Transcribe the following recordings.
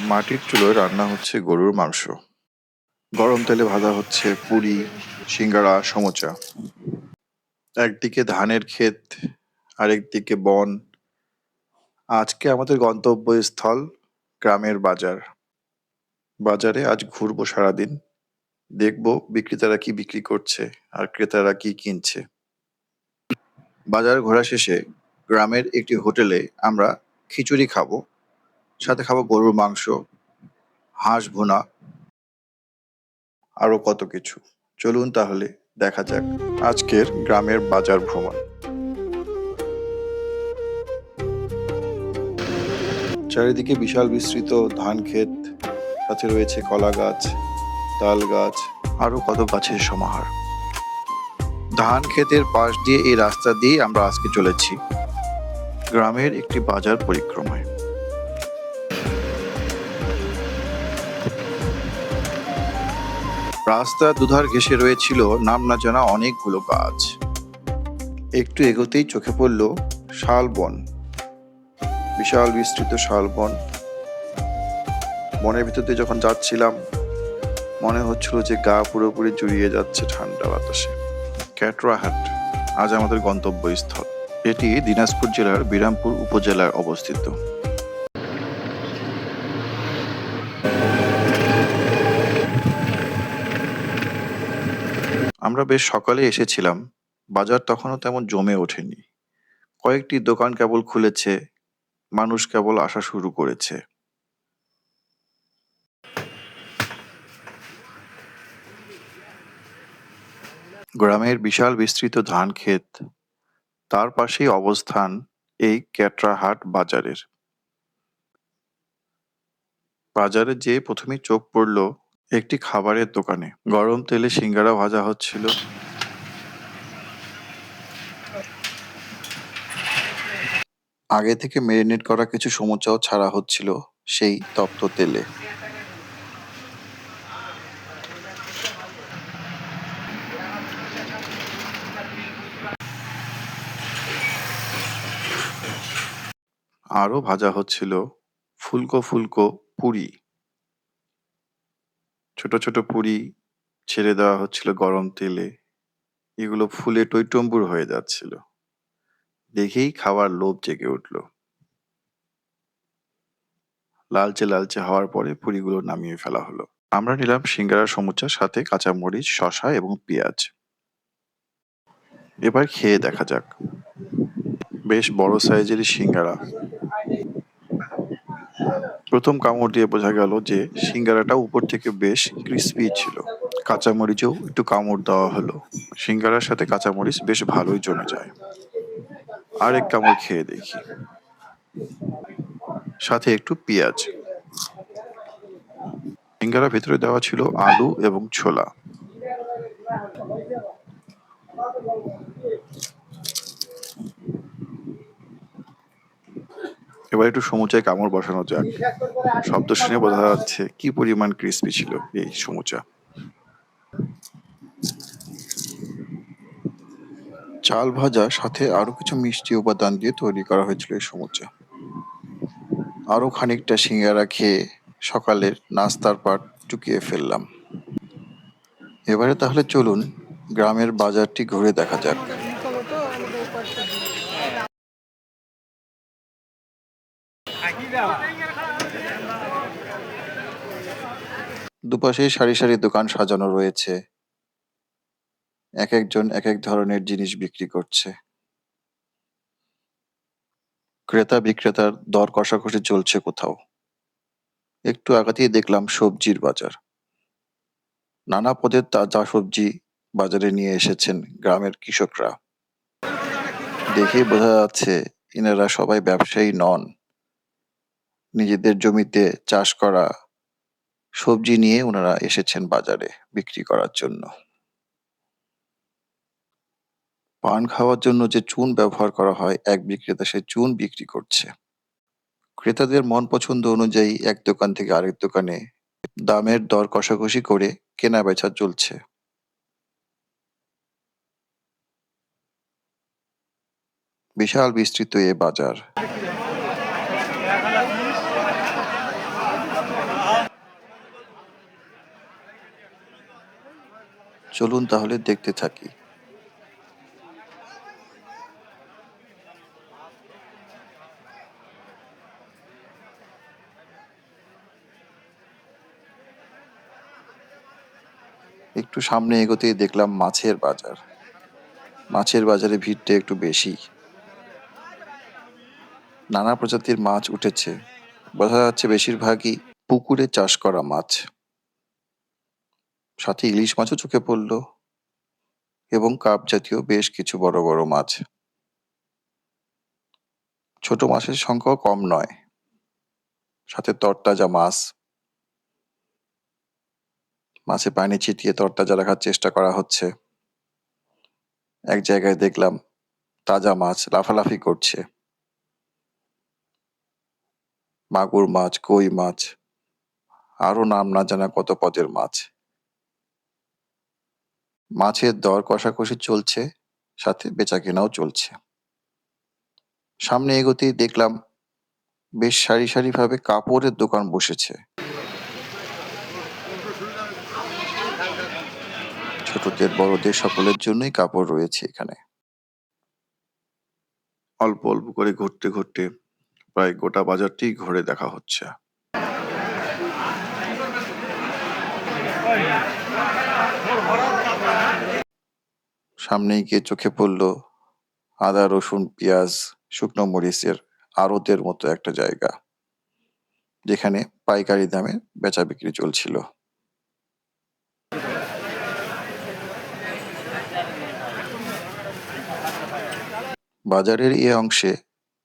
মাটির চুলোয় রান্না হচ্ছে গরুর মাংস। গরম তেলে ভাজা হচ্ছে পুরি, সিঙ্গারা, সমোচা। একদিকে ধানের ক্ষেত, আরেকদিকে বন। আজকে আমাদের গন্তব্যস্থল গ্রামের বাজার। বাজারে আজ ঘুরবো সারাদিন। দেখবো বিক্রেতারা কি বিক্রি করছে আর ক্রেতারা কি কিনছে। বাজার ঘোরা শেষে গ্রামের একটি হোটেলে আমরা খিচুড়ি খাবো, সাথে খাবো গরুর মাংস, হাঁস ভুনা, আরো কত কিছু। চলুন তাহলে দেখা যাক আজকের গ্রামের বাজার ভ্রমণ। চারিদিকে বিশাল বিস্তৃত ধান ক্ষেত, সাথে রয়েছে কলা গাছ, তাল গাছ, আরো কত গাছের সমাহার। ধান ক্ষেতের পাশ দিয়ে এই রাস্তা দিয়ে আমরা আজকে চলেছি গ্রামের একটি বাজার পরিক্রমায়। রাস্তার দুধার ঘেঁষে রয়েছিল নাম না জানা অনেকগুলো গাছ। একটু এগোতেই চোখে পড়ল শালবন, বিশাল বিস্তৃত শালবন। বনের ভিতর দিয়ে যখন যাচ্ছিলাম মনে হচ্ছিল যে গা পুরোপুরি জুড়িয়ে যাচ্ছে ঠান্ডা বাতাসে। ক্যাটরাহাট আজ আমাদের গন্তব্যস্থল। এটি দিনাজপুর জেলার বিরামপুর উপজেলায় অবস্থিত। আমরা বেশ সকালে এসেছিলাম, বাজার তখনও তেমন জমে ওঠেনি। কয়েকটি দোকান কেবল খুলেছে, মানুষ কেবল আসা শুরু করেছে। গ্রামের বিশাল বিস্তৃত ধান ক্ষেত, তার পাশেই অবস্থান এই ক্যাটরাহাট বাজারের। বাজারে যেয়ে প্রথমেই চোখ পড়ল একটি খাবারের দোকানে। গরম তেলে সিঙ্গারা ভাজা হচ্ছিল। আগে থেকে মেরিনেট করা কিছু সমুচাও ছাড়া হচ্ছিল সেই তপ্ত তেলে। আরো ভাজা হচ্ছিল ফুলকো ফুলকো পুরি। ছোট ছোট পুরি ছেড়ে দেওয়া হচ্ছিল গরম তেলে। এগুলো ফুলে টইটম্বুর হয়ে যাচ্ছিল। দেখেই খাওয়ার লোভ জেগে উঠল। লালচে লালচে হওয়ার পরে পুরিগুলো নামিয়ে ফেলা হলো। আমরা নিলাম সিঙ্গারা সমুচা, সাথে কাঁচামরিচ, শসা এবং পেঁয়াজ। এবার খেয়ে দেখা যাক। বেশ বড় সাইজেরই সিঙ্গারা। প্রথম কামড় দিয়ে বোঝা গেল যে সিঙ্গারাটা উপর থেকে বেশ ক্রিস্পি ছিল। কাঁচামরিচেও একটু কামড় দেওয়া হলো। সিঙ্গারার সাথে কাঁচামরিচ বেশ ভালোই জমে যায়। আরেক কামড় খেয়ে দেখি, সাথে একটু পেঁয়াজ। সিঙ্গারা ভেতরে দেওয়া ছিল আলু এবং ছোলা। এবার একটু সমুচায় কামড় বসানো যাক। শব্দ শুনে বোঝা যাচ্ছে কি পরিমাণ ক্রিস্পি ছিল এই সমুচা। চাল ভাজা সাথে আরো কিছু মিষ্টি উপাদান দিয়ে তৈরি করা হয়েছিল এই সমুচা। আরো খানিকটা সিঙ্গারা খেয়ে সকালের নাস্তার পাট চুকিয়ে ফেললাম। এবারে তাহলে চলুন গ্রামের বাজারটি ঘুরে দেখা যাক। দুপাশেই সারি সারি দোকান সাজানো রয়েছে। এক একজন এক এক ধরনের জিনিস বিক্রি করছে। ক্রেতা বিক্রেতার দর কষাকষি চলছে কোথাও। একটু আগাতেই দেখলাম সবজির বাজার। নানা পদের তাজা সবজি বাজারে নিয়ে এসেছেন গ্রামের কৃষকরা। দেখেই বোঝা যাচ্ছে এনারা সবাই ব্যবসায়ী নন। নিজেদের জমিতে চাষ করা সবজি নিয়ে ওনারা এসেছেন বাজারে বিক্রি করার জন্য। পান খাওয়ার জন্য যে চুন ব্যবহার করা হয়, এক বিক্রেতা সে চুন বিক্রি করছে। ক্রেতাদের মন পছন্দ অনুযায়ী এক দোকান থেকে আরেক দোকানে দামের দর কষাকষি করে কেনা বেচা চলছে। বিশাল বিস্তৃত এ বাজার। চলুন তাহলে দেখতে থাকি। একটু সামনে এগোতেই দেখলাম মাছের বাজার। মাছের বাজারে ভিড়টা একটু বেশি। নানা প্রজাতির মাছ উঠেছে, বোঝা যাচ্ছে বেশিরভাগই পুকুরে চাষ করা মাছ। সাথে ইলিশ মাছও চোখে পড়ল এবং কাপ জাতীয় বেশ কিছু বড় বড় মাছ। ছোট মাছের সংখ্যাও কম নয়, সাথে তরতাজা মাছ। মাছে পানি ছিটিয়ে তরতাজা রাখার চেষ্টা করা হচ্ছে। এক জায়গায় দেখলাম তাজা মাছ লাফালাফি করছে। মাগুর মাছ, কই মাছ, আরো নাম না জানা কত পদের মাছ। মাছের দর কষাকষি চলছে, সাথে বেচা কেনাও চলছে। সামনে এগোতেই দেখলাম বেশ সারি সারি ভাবে কাপড়ের দোকান বসেছে। ছোটদের বড়দের সকলের জন্যই কাপড় রয়েছে এখানে। অল্প অল্প করে ঘুরতে ঘুরতে প্রায় গোটা বাজারটি ঘুরে দেখা হচ্ছে। সামনে গিয়ে চোখে পড়ল আদা, রসুন, পেঁয়াজ, শুকনো মরিচের আড়তের মতো একটা জায়গা, যেখানে পাইকারি দামে বেচা বিক্রি চলছিল। বাজারের এ অংশে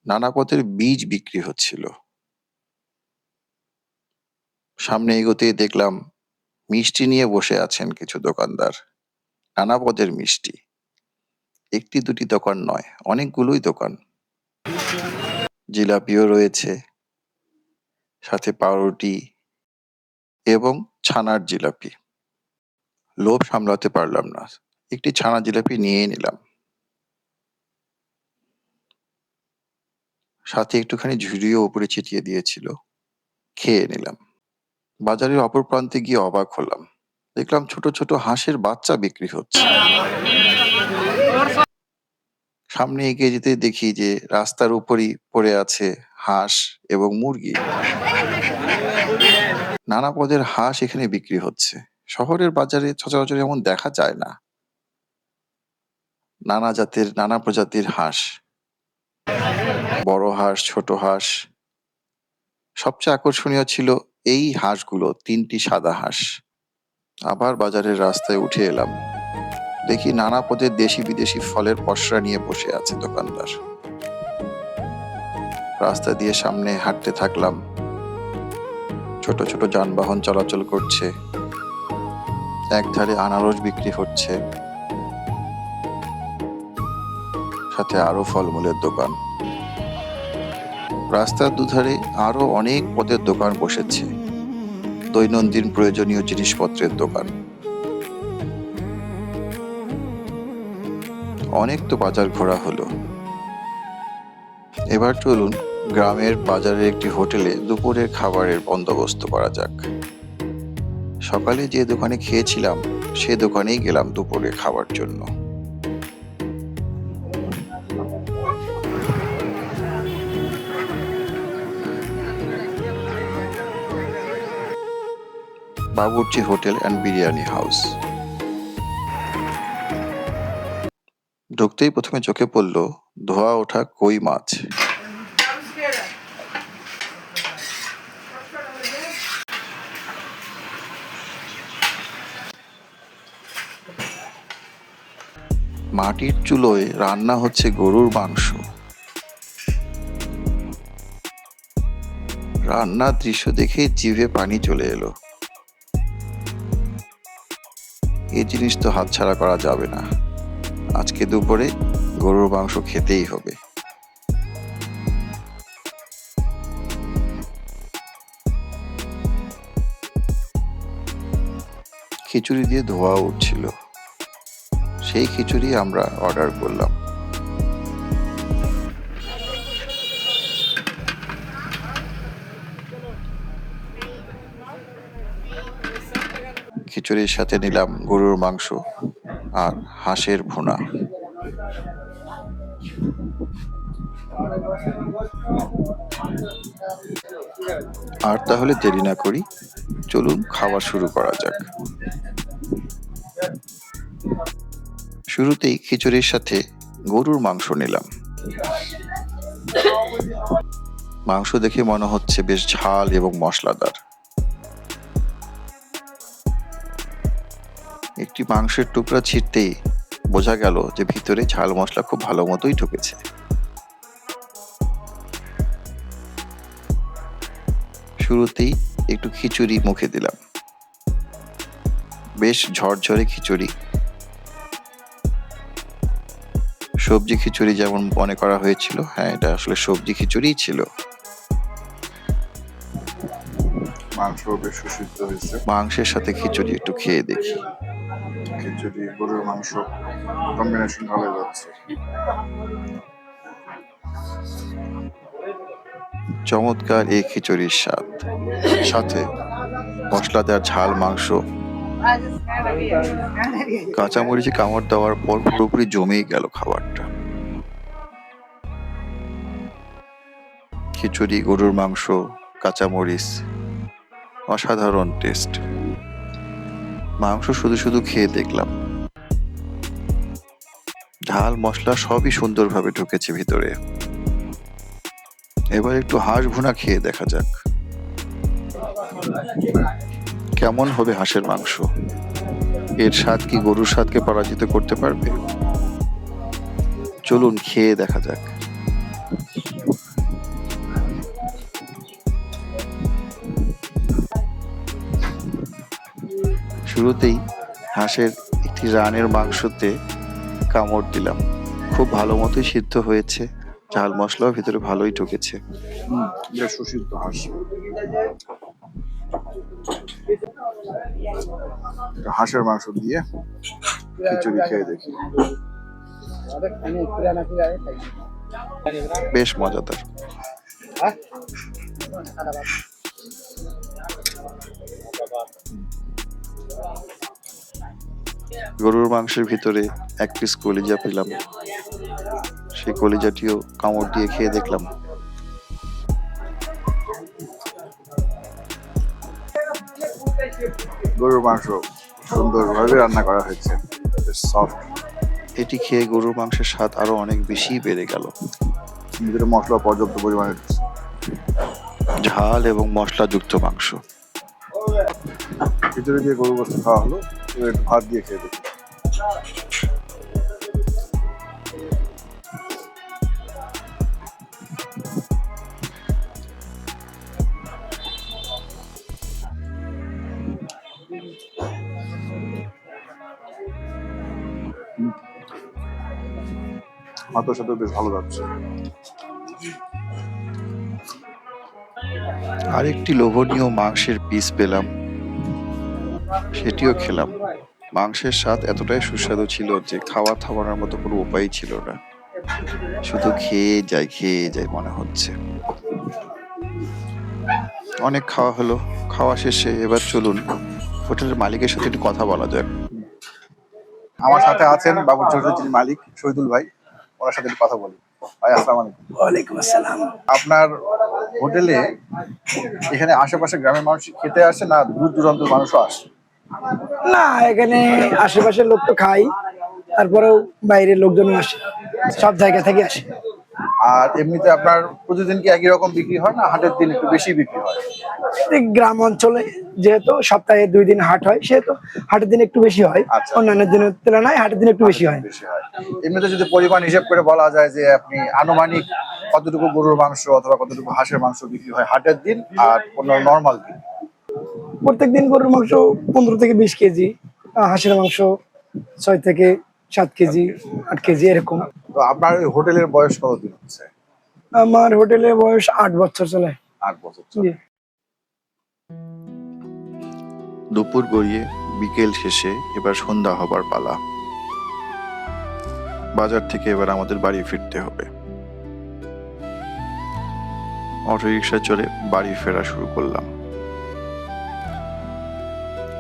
নানা পদের বীজ বিক্রি হচ্ছিল। সামনে এগোতেই দেখলাম মিষ্টি নিয়ে বসে আছেন কিছু দোকানদার। নানা পদের মিষ্টি, একটি দুটি দোকান নয়, অনেকগুলোই দোকান। জিলাপিও রয়েছে, সাথে পাউরুটি এবং ছানার জিলাপি। লোভ সামলাতে পারলাম না, একটি ছানা জিলাপি নিয়ে নিলাম। সাথে একটুখানি ঝুড়িও উপরে ছিটিয়ে দিয়েছিল, খেয়ে নিলাম। বাজারের অপর প্রান্তে গিয়ে অবাক হলাম, দেখলাম ছোট ছোট হাঁসের বাচ্চা বিক্রি হচ্ছে। সামনে এগিয়ে যেতে দেখি যে রাস্তার উপরই পড়ে আছে হাঁস এবং মুরগি। নানা পদের হাঁস এখানে বিক্রি হচ্ছে। শহরের বাজারে সচরাচর এমন দেখা যায় না। নানা জাতের নানা প্রজাতির হাঁস, বড় হাঁস, ছোট হাঁস। সবচেয়ে আকর্ষণীয় ছিল এই হাঁসগুলো, 3টি সাদা হাঁস। আবার বাজারের রাস্তায় উঠে এলাম, দেখি নানা পদের দেশি বিদেশি ফলের পসরা নিয়ে বসে আছে দোকানদার। রাস্তা দিয়ে সামনে হাঁটতে থাকলাম। ছোট ছোট যানবাহন চলাচল করছে। একধারে আনারস বিক্রি হচ্ছে, সাথে আরো ফলমূলের দোকান। রাস্তার দুধারে আরো অনেক পদের দোকান বসেছে, দৈনন্দিন প্রয়োজনীয় জিনিসপত্রের দোকান। অনেক তো বাজার ঘোরা হলো, এবার চলুন গ্রামের বাজারের একটি হোটেলে দুপুরের খাবারের বন্দোবস্ত করা যাক। সকালে যে দোকানে খেয়েছিলাম সে দোকানেই গেলাম দুপুরে খাবার জন্য। বাবুর্চি হোটেল অ্যান্ড বিরিয়ানি হাউস। ঢুকতেই প্রথমে চোখে পড়ল ধোয়া ওঠা কই মাছ। মাটির চুলোয় রান্না হচ্ছে গরুর মাংস। রান্নার দৃশ্য দেখে জিভে পানি চলে এলো। এই জিনিস তো হাতছাড়া করা যাবে না, আজকে দুপুরে গরুর মাংস খেতেই হবে। খিচুড়ি দিয়ে ধোয়া উঠছিল, সেই খিচুড়ি আমরা অর্ডার করলাম। খিচুড়ির সাথে নিলাম গরুর মাংস আর হাঁসের ভুনা। আর তাহলে দেরি না করি, চলুন খাওয়া শুরু করা যাক। শুরুতেই খিচুড়ির সাথে গরুর মাংস নিলাম। মাংস দেখে মনে হচ্ছে বেশ ঝাল এবং মশলাদার। একটি মাংসের টুকরা ছিঁড়তেই বোঝা গেল যে ভিতরে ঝাল মশলা খুব ভালো মতোই ঢুকেছে। শুরুতেই একটু খিচুড়ি মুখে দিলাম। বেশ ঝরঝরে খিচুড়ি। সবজি খিচুড়ি যেমন মনে করা হয়েছিল, হ্যাঁ এটা আসলে সবজি খিচুড়িই ছিল। মাংস বেশ সুসিদ্ধ হয়েছে। মাংসের সাথে খিচুড়ি একটু খেয়ে দেখি। খিচুড়ি গরুর মাংস কম্বিনেশন ভালো যাচ্ছে। চমৎকার এই খিচুড়ির স্বাদ, সাথে মশলাদার ঝাল মাংস, কাঁচামরিচে কামড় দেওয়ার পর পুরোপুরি জমেই গেল খাবারটা। খিচুড়ি, গরুর মাংস, কাঁচামরিচ, অসাধারণ টেস্ট। মাংস শুধু শুধু খেয়ে দেখলাম, ঝাল মশলা সবই সুন্দরভাবে ঢুকেছে ভিতরে। এবার একটু হাঁস ভুনা খেয়ে দেখা যাক কেমন হবে হাঁসের মাংস। এর স্বাদ কি গরুর স্বাদকে পরাজিত করতে পারবে? চলুন খেয়ে দেখা যাক। শুরুতেই হাঁসের একটি রানের মাংসতে কামড় দিলাম। খুব ভালো মতোই সিদ্ধ হয়েছে, ঝাল মশলাও ভিতরে ভালোই ঢুকেছে। বেশ সুসিদ্ধ হাঁস। হাঁসের মাংস দিয়ে খিচুড়ি খেয়ে দেখি। বেশ মজাদার। গরুর মাংসের ভিতরে এক পিস কলিজা পেলাম, সেই কলিজাটিও কামড় দিয়ে খেয়ে দেখলাম। গরুর মাংস সুন্দরভাবে রান্না করা হয়েছে, বেশ সফট। এটি খেয়ে গরুর মাংসের স্বাদ আরো অনেক বেশি বেড়ে গেল। ভিতরে মশলা পর্যাপ্ত পরিমাণে, ঝাল এবং মশলাযুক্ত মাংস। খিচুড়ি দিয়ে গরু গোশত খাওয়া হলো, এবার একটু ভাত দিয়ে খেয়ে দেখি। ভাতের সাথে বেশ ভালো যাচ্ছে। আরেকটি লোভনীয় মাংসের পিস পেলাম, সেটিও খেলাম। মাংসের স্বাদ এতটাই সুস্বাদু ছিল যে খাওয়া থামানোর মতো কোনো উপায় ছিল না। শুধু খেয়ে যাই মনে হচ্ছে। অনেক খাওয়া হলো। খাওয়া শেষে এবার চলুন হোটেলের মালিকের সাথে একটু কথা বলা যাক। আমার সাথে আছেন বাবুর্চি হোটেলের যিনি মালিক, শহীদুল ভাই। ওনার সাথে একটু কথা বলি। ভাই আসসালামু আলাইকুম। ওয়ালাইকুম আসসালাম। আপনার হোটেলে এখানে আশেপাশে গ্রামের মানুষ খেতে আসে না দূর দূরান্তের মানুষও আসে? না, এখানে আশেপাশের লোক তো খাই, তারপরেও বাইরের লোকজন আসে, সব জায়গা থেকে আসে। আর এমনিতে আপনার প্রতিদিন কি একই রকম বিক্রি হয় না হাটের দিন একটু বেশি বিক্রি হয়? এই গ্রাম অঞ্চলে যেহেতু সপ্তাহে 2 দিন হাট হয়, সেহেতু হাটের দিন একটু বেশি হয়। আচ্ছা। অন্যান্য দিনের তুলনায় হাটের দিন একটু বেশি হয়। বেশি হয়। এমনিতে যদি পরিমাণ হিসেব করে বলা যায় যে আপনি আনুমানিক কতটুকু গরুর মাংস অথবা কতটুকু হাঁসের মাংস বিক্রি হয় হাটের দিন আর কোনো নর্মাল দিন? প্রত্যেকদিন গরুর মাংস 15 থেকে 20 কেজি, হাঁসের মাংস 6 থেকে 7 কেজি, 8 কেজি এরকম। তো আপনার ওই হোটেলের বয়স কতদিন হচ্ছে? আমার হোটেলে বয়স 8 বছর চলে। 8 বছর। জি। দুপুর গড়িয়ে বিকেল শেষে এবার সন্ধ্যা হবার পালা। বাজার থেকে এবার আমাদের বাড়ি ফিরতে হবে। অটোরিকশা চড়ে বাড়ি ফেরা শুরু করলাম।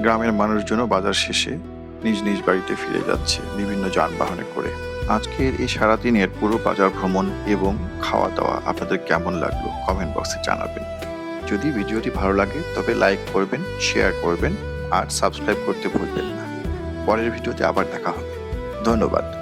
গ্রামের মানুষজনও বাজার শেষে নিজ নিজ বাড়িতে ফিরে যাচ্ছে বিভিন্ন যানবাহনে করে। আজকের এই সারাদিনের পুরো বাজার ভ্রমণ এবং খাওয়া দাওয়া আপনাদের কেমন লাগলো কমেন্ট বক্সে জানাবেন। যদি ভিডিওটি ভালো লাগে তবে লাইক করবেন, শেয়ার করবেন আর সাবস্ক্রাইব করতে ভুলবেন না। পরের ভিডিওতে আবার দেখা হবে। ধন্যবাদ।